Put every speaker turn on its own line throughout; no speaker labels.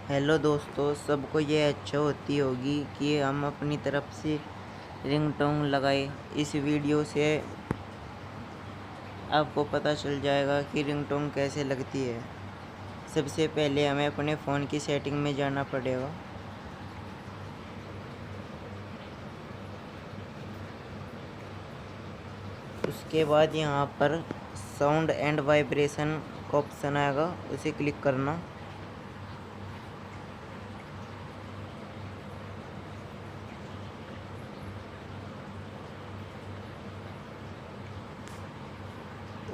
Hello दोस्तों, सबको ये अच्छा होती होगी कि हम अपनी तरफ से रिंगटोन लगाए। इस वीडियो से आपको पता चल जाएगा कि रिंगटोन कैसे लगती है। सबसे पहले हमें अपने फ़ोन की सेटिंग में जाना पड़ेगा। उसके बाद यहाँ पर साउंड एंड वाइब्रेशन का ऑप्शन आएगा, उसे क्लिक करना।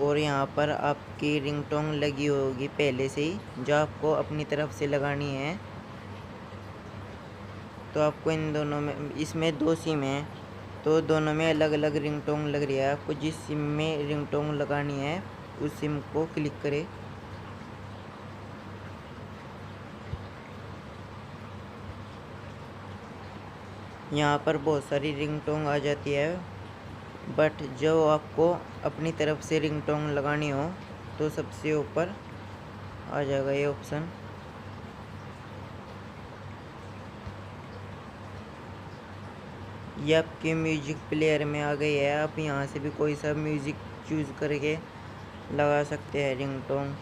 और यहाँ पर आपकी रिंगटोन लगी होगी पहले से ही, जो आपको अपनी तरफ से लगानी है। तो आपको इन दोनों में, इसमें 2 सिम हैं, तो दोनों में अलग अलग रिंगटोन लग रही है। आपको जिस सिम में रिंगटोन लगानी है उस सिम को क्लिक करें। यहाँ पर बहुत सारी रिंगटोन आ जाती है, बट जो आपको अपनी तरफ से रिंगटोन लगानी हो तो सबसे ऊपर आ जाएगा ये ऑप्शन। ये आपके म्यूजिक प्लेयर में आ गई है। आप यहाँ से भी कोई सा म्यूजिक चूज़ करके लगा सकते हैं रिंगटोन।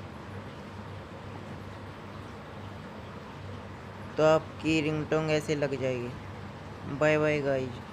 तो आपकी रिंगटोन ऐसे लग जाएगी। Bye bye guys.